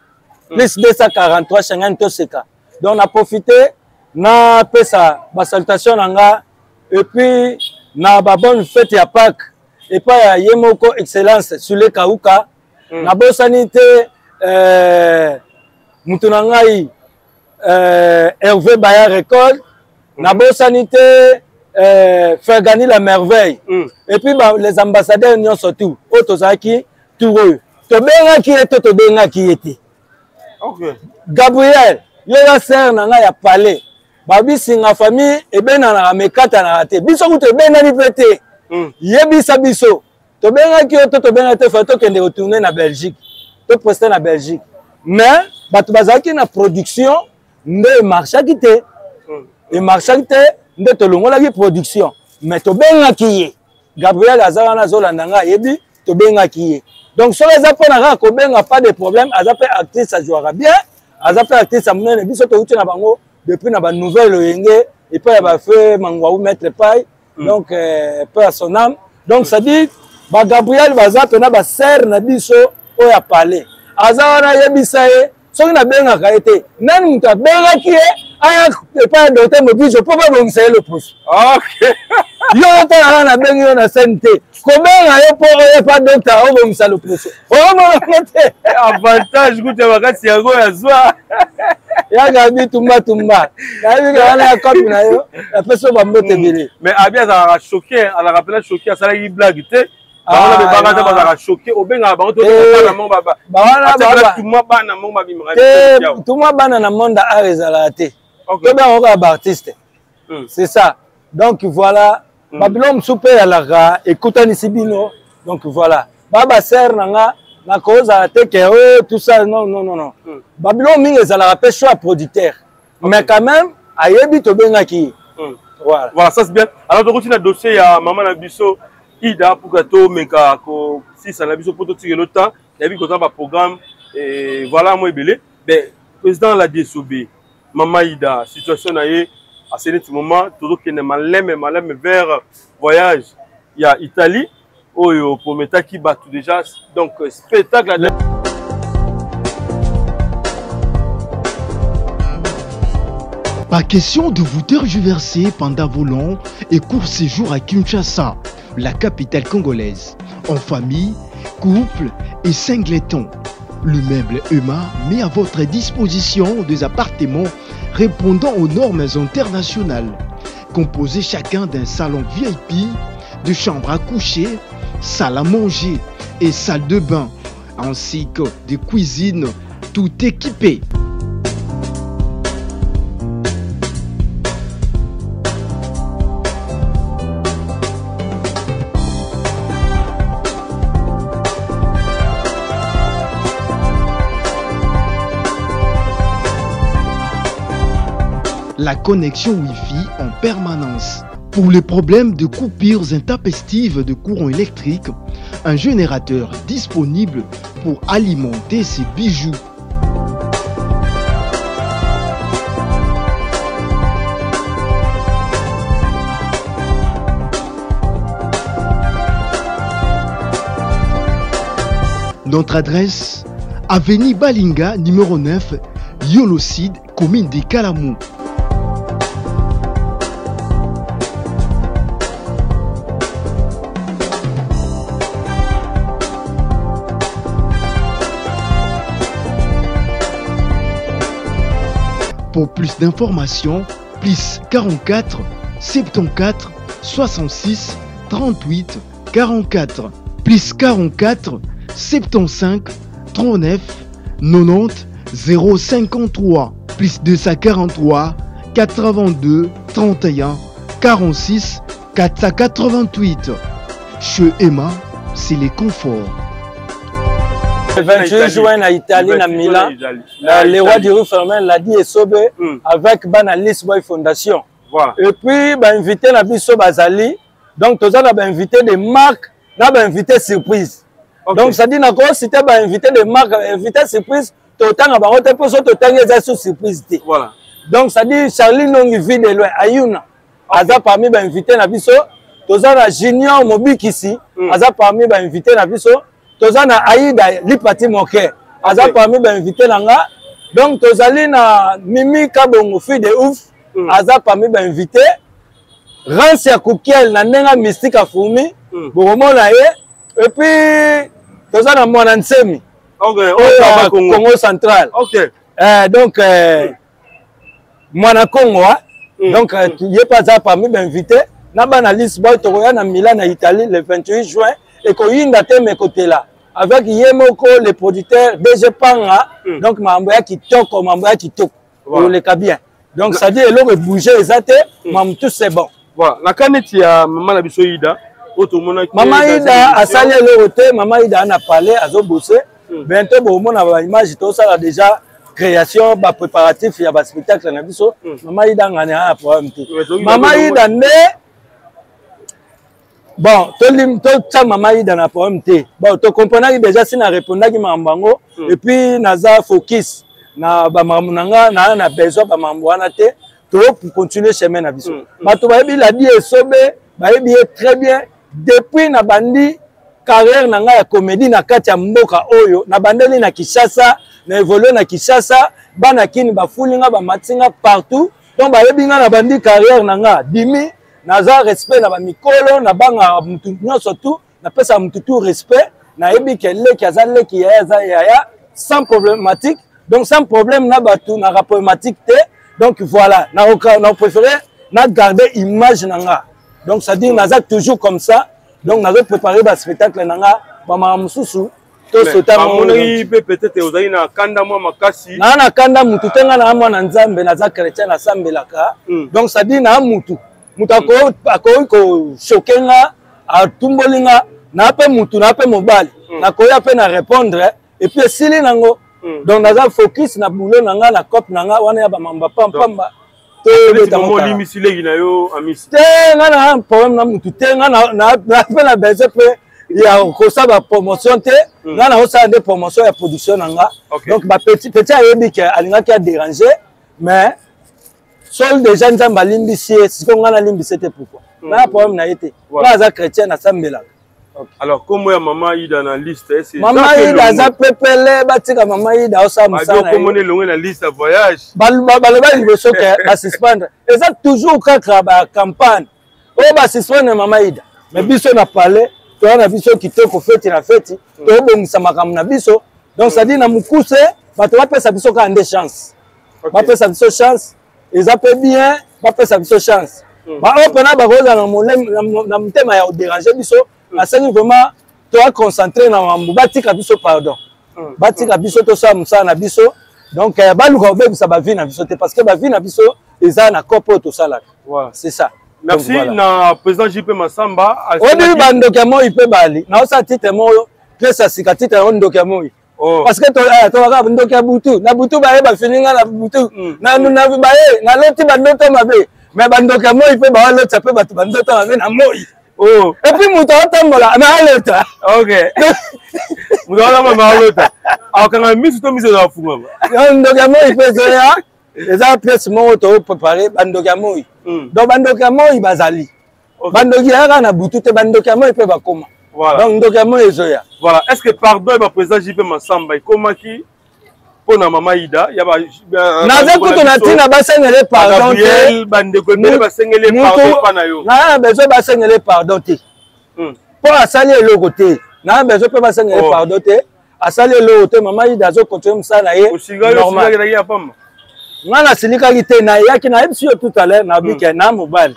plus 243 Schengen Toseka donc on a profité na pesa ba salutation nanga et puis na ba bonne fête ya Pâques et pas yemoko excellence sur le Kauka na bosanité mutu na ngai Hervé Baya Récolte na bosanité Fergani la merveille et puis les ambassadeurs nyonso surtout otozaki toureux to bengaki eto to bengaki ete OK Gabriel yo ya sœur na ngai ya palais babisinga famille ebena na mekata na te biso kuto ebena ni pete yebisa biso to benga ki to benga te fa to kende retourner na Belgique to prester na Belgique mais bato bazaki na production nde marché te et marché te nde to longola ki production mais to benga ki ye Gabriel azara na zolanda nga yebi to benga ki ye donc so les apona ka ko benga pas de problème azape actrice ça jouera bien azape actrice ça munene biso to uti na bango depuis na ba nouvelle oyenge et puis ba fait mangwa mettre paille donc peu à son âme donc ça dit ba Gabriel baza pena ba sœur na biso o ya parler aza na yebisa ye soki na benga ka ete nani mutu benga ki aya pas docteur Mobijo po ba bongisa le pouce OK yo ta na benga yo na santé ko benga yo po o pas docteur o bongisa le pouce o mo kote avantage kuta wakati yango ya zwa ya gabi tumba na biga wana ya copie na yo la personne va mbote bele mais abia ça a choqué à la rappeler choqué ça la blague te bana be banga ta ba choqué obenga ba to na mo baba bana baba tuma bana mo ba bimaka tuma bana na monde a rezala te to ba on ba artiste c'est ça donc voilà Babylon soupe ya la écoutani sibino donc voilà baba sœur nanga na cause à te tout ça non Babylon mingi ezala rappel choix producteur mais quand même ayebi to benga ki voilà ça c'est bien alors on continue le dossier ya maman na biso Ida pour gato meka ko si ça na biso poto tirer le temps ya bi ko ta ba programme et voilà moi belé ben président la DSOB maman Ida situation na ye à ce moment toujours que malem vers voyage ya Italie oyo pour mettre qui bat tout déjà donc spectacle Pas question de vous tergiverser pendant vos longs et courts séjours à Kinshasa, la capitale congolaise. En famille, couple et singleton. Le meuble EMA met à votre disposition des appartements répondant aux normes internationales. Composés chacun d'un salon VIP, de chambres à coucher, salle à manger et salle de bain, ainsi que de cuisine, tout équipé. La connexion Wi-Fi en permanence. Pour les problèmes de coupures intempestives de courant électrique, un générateur disponible pour alimenter ces bijoux. Notre adresse, avenue Balinga, numéro 9, Yolocide, commune de Kalamou. Pour plus d'informations, plus 44 74 66 38 44, plus 44 75 39 90 053, plus 243 82 31 46 488. Chez Emma, c'est les conforts. Le 28 juin en Italie, à Milan, le roi du rue Fermin l'a dit et sauvé avec Banalis Boy Fondation. Voilà. Et puis, bah, invité la biso Bazali. Donc, tout ça, on a invité des marques, on a invité surprise. Okay. Donc, ça dit, on a cité invité des marques, invité surprise, tout le temps, on a invité pour ça, tout le temps, il y a des surprises. Voilà. Donc, ça dit, Charlie Nongi vit de loin, Ayuna. Aza parmi les invités na biso, toza na Junior Mobik ici, aza parmi les invités na biso, toza na Aïda Lipati Moke, aza parmi les invités na nga. Donc, toza li na Mimi Kabongo fille de ouf, aza parmi les invités. Rance ya Kukiel na nenga mystique à Foumi, Boromona ye, et puis toza na Mwana Nsemi. OK, Congo central. OK. Donc Mwana Congo. Donc, il n'y a pas ça parmi les invités. Nous avons Lisbonne, à Milan, en Italie, le 28 juin. Et qu'on y a mes côtés là. Avec Yemoko, le producteur, DG Panga. Donc, Mamboya qui toque, Mamboya qui toque. Pour les cabines. Donc, ça dit, il faut bouger les athées. Tout c'est bon. Voilà. La canette, il y a Maman Ida. Maman Ida a sali le côté. Maman Ida a parlé, a bossé. Bientôt, on a l'image, tout ça déjà. Création, bah, préparatif, il y a un spectacle, Maman Ida a un problème. Maman Ida ne. Bon, tout ça, Maman Ida a un problème. Bon, tu comprends déjà si on répond à Mambango, et puis Naza focus, na Bamamunanga, na besoin de Mamboana, pour continuer le chemin. Mais tu vas bien dit, très bien, depuis na bandi, carrière nanga ya comédie na kati ya mboka oyo, na bandeli na Kinshasa, na évolué na Kinshasa, bana kini ba fulinga ba matinga partout. Donc ba yebinga na bandi carrière nanga dimi, naza respect na ba mikolo, na banga mutu nyonso tout, na pesa mutu tout respect, na yebi kele ki azale ki ya sans problématique. Donc sans problème na batu na problématique te. Donc voilà, na préféré na garder image nanga. Donc ça dit naza toujours comme ça. Donc, on avait préparé le spectacle. On a peut-être aux na kanda moi makasi. Na kanda mutu tenga na mwana nzambe na za chrétien na sambelaka. Donc ça dit na mutu. Mutu ko chokenga a tumbolinga na pe mutu na pe mobali. Na ko ya pe na répondre et puis sili nango. Donc na za focus na boulot nanga na cop nanga wana ya ba mamba pamba. Un problème na mutu te na besoin il y a ça ba promotion te na aussi des promotions et production nanga. Donc ba petit ayebi que alinga ki a déranger mais seul des gens nzamba limbisi si ko ngana limbisi te pourquoi na problème na été na za chrétien na sambela. Alors comment ya Maman Ida na liste c'est Maman Ida za pepele batika Maman Ida osa musana comment on est loin la liste voyage baloba liboso ke ba suspendre et ça toujours kaka ba campagne o ba suspendre Maman Ida mais biso na parler to na biso kitoko fete na fete to bongisa makam na biso donc ça dit na mukuse bato ba pesa biso ka ande chance ba pesa biso chance et ça peut bien ba pesa biso chance ba opena ba koza na mutema ya déranger biso. C'est vraiment toi concentré dans mambo batika biso pardon batika biso to sa musa na biso donc baluka obebi sa ba vie na biso te parce que ba vie na biso eza na kopo to sala voilà c'est ça. Merci na président JP Massamba odi bandoka mo ipe bali na osa titre mo pesa sika titre on ndoka mo parce que to ka ndoka butu na butu ba ba fininga na butu na ba na loti bandoto mabe mais bandoka mo ipe ba loti pe ba bandoto mabe na moi. Oh. Et puis, mouton tambola, mais à l'autre. Ok. Mouton tambola, à l'autre. Alors, quand on a mis tout mis dans la foule. Bandogamo, il fait ça. Les autres pièces sont préparées. Bandogamo. Donc, Bandogamo, il va aller. Bandogamo, il a boutu. Bandogamo, il peut pas comment. Voilà. Donc, Bandogamo, il est là. Voilà. Est-ce que pardon, il va présenter JP Massamba? Comment qui? Pour na Maman Ida, il y a na zeku to na tina basengele pardon te bandeko mele basengele pardon panayo na besoin basengele pardon te pour asali eloko te na besoin pe basengele pardon te asali eloko te Maman Ida zo continuer msana ye normal ngana silikaki te na yaki na yebisi yo tout à l'heure na bike na mobali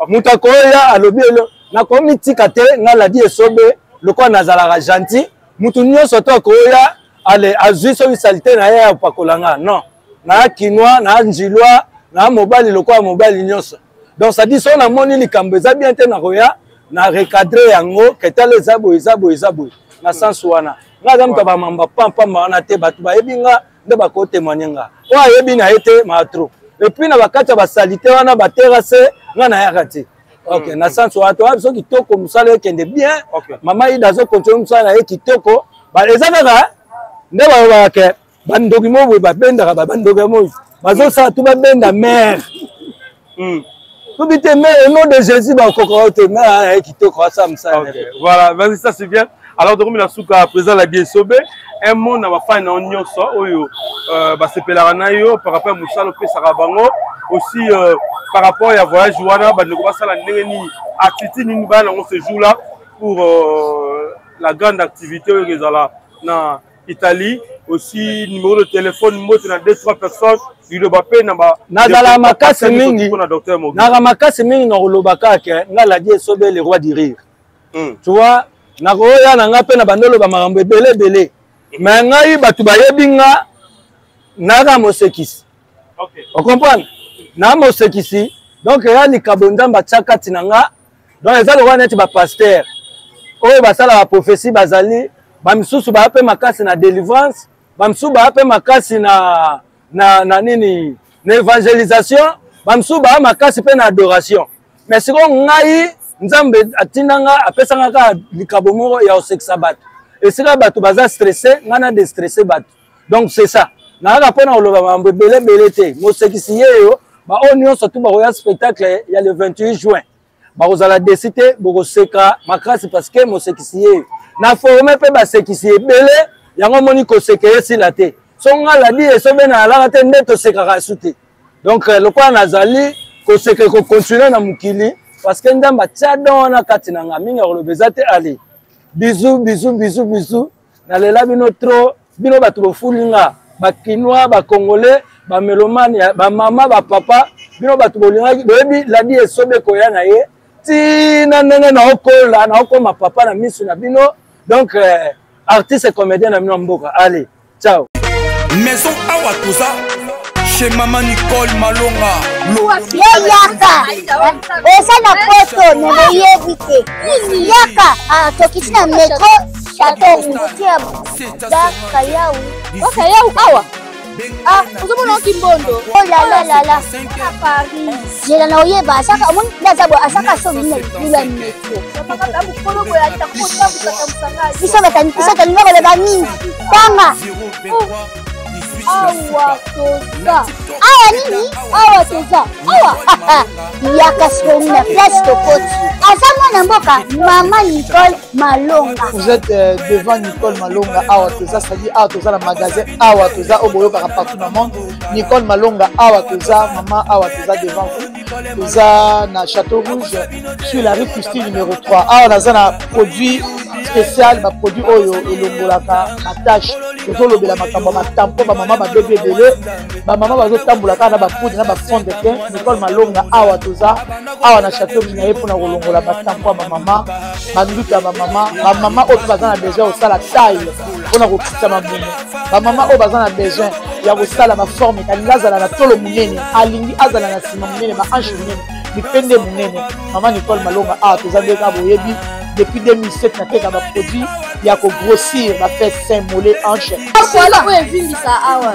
muta koya alobi elo na komi tika te ngala di esobe lokwa nazalaka gentil mutu nyonso to koya ale azwi so salité na ya pakolanga non na kinwa na njilwa na mobali lokwa mobali nyonso donc ça dit so na moni likambo eza bien te na koya na recadrer yango ketale ezabo na sens wana ngaza mutu ba mamba pampa wana te batu ba yebinga nde ba ko témoigner nga o ayebi na ete ma trop et puis na bakati ba salité wana ba terrasse nga na yakati ok na sens wana to abiso kitoko musala ekende bien mama ida zo continuer musala e kitoko ba ezaka nde ba ke bandoki mo boye ba benda ba bandoki mo bazo sa tu ba benda mère tout dit mais au nom de Jésus ba kokote mais kitoko ça musala voilà vas-y ça c'est bien. Alors, donc, la souka présent la bien sobé, un monde n'a pas fait un oignon ça, oyo, c'est pelaranayo par rapport à Moussalo Sarabango, aussi par rapport à voyage Jouana, bah ne pas ça la néni activité ni ba dans ce jour là pour la grande activité qu'ils ont là en Italie, aussi numéro de téléphone, numéro de 2-3 personnes, il va payer na la makasi mingi, na la makasi mingi na rolobaka ke na la die sobé le roi du rire, tu vois. Na koya na nga pe na bandolo ba makambo ebele mais ngai batu bayebinga na ka mosekisi OK on comprend na mosekisi donc ya likabonda ba tchakati na nga donc eza le wana ti ba pasteur oyo basala ba prophétie bazali ba misusu ba pe makasi na délivrance ba misusu ba pe makasi na nini na évangélisation ba misusu ba makasi pe na adoration mais siko ngai nzambe atinanga apesanga ka likabo moko ya osekisa bato esika bato baza stressé ngana de stressé bato donc c'est ça na ka pona oloba mambo belé te mosekisi yeyo ba onyo surtout ba roya spectacle ya le 28 juin ba kozala décider boko seka makasi parce que mosekisi yeyo na former pe ba sekisi belé yango moni ko sekeye sila te so ngala di esobe na ala te ndeto sekaka suti donc le quoi nazali ko seke ko continuer na mukili parce que ndamba tchadona katina nga minga rolobezate ali bisous na lela bino trop bino batu bofulinga ba kinois ba congolais ba mélomane ba mama ba papa bino batu bolinga bebi la di esobe koya na ye tina nene na okoma papa na misu na bino donc artiste et comédien na bino mboka allez ciao maison awa tuza chez Maman Nicole Malonga. Yaka. Esa na poto nemoyebi te. Yaka. Tokiti na metro Château Rouge. Daka yau. Daka yau awa. Uzomona kimbondo. Oh la. À Paris. Jela na oyeba asaka mon ndazabo asaka so mine kula metro. Bisa batani ngaba le bani. Tanga. Awa toza. Awa nini? Awa toza. Awa. Yaka soni na place Tokoti. Asama na mboka Maman Nicole Malonga. Vous êtes devant Nicole Malonga. Awa toza, c'est-à-dire awa toza le magasin. Awa toza oboyo partout dans le monde. Nicole Malonga. Awa toza, maman awa toza devant vous. Toza na Château Rouge sur la rue Custine numéro 3. Awa naza na produit spécial, ba produit oyo elongolaka attache. Tozolobela makambo matampo ba mama ba bébé belé ba mama bazo tambola kana ba poudre na ba fond de teint. Nicole Malonga awa toza awa na Château Rouge na ye pona kolongola matampo ba mama banduka ba mama oyo bazana besoin au sala taille pona kokitsa mabumu ba mama oyo bazana besoin ya kosala ba forme kalinga azala na tolo munene alingi azala na sima munene ba hanche munene bipende munene. Maman Nicole Malonga awa toza ndeka boyebi depuis 2007 na teka ba produit ya ko grossir ba fait sein mollet hanche. Voilà où est vindi ça awa.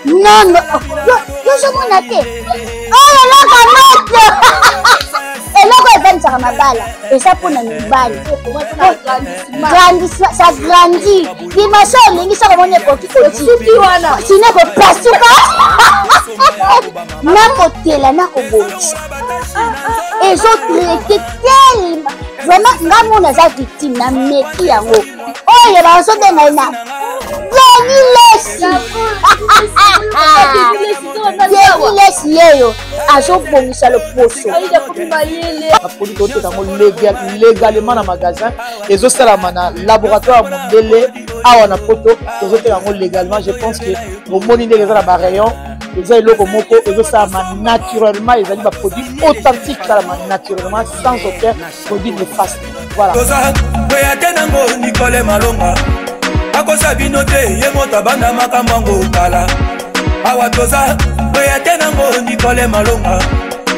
Non yo je mona te. Oh la kamate. Eloko ezanisaka mabala eza mpona mibali ça grandit dimension olingi soko moni ekoki kosuki wana sino ekopasuka nakotela nakobongisa ezotraite telema vraiment nga mona eza victime na meki yango oyo bazobenga ena Lesi yeyo azobongisa loposo apodi toteka ngo légalement na magasin ezosalama na laboratoire mondele awa na poto tozoteka yango légalement. Je pense que omoni ndenge eza na barayon eza eloko moko ezosalama naturellement, ezali baproduit authentique salama naturellement sans aucun produit néfaste. Voilà. Nango Nicole Malonga akosa bino te ye moto banda makambo ngo kala awa toza oya te nango Nicole Malonga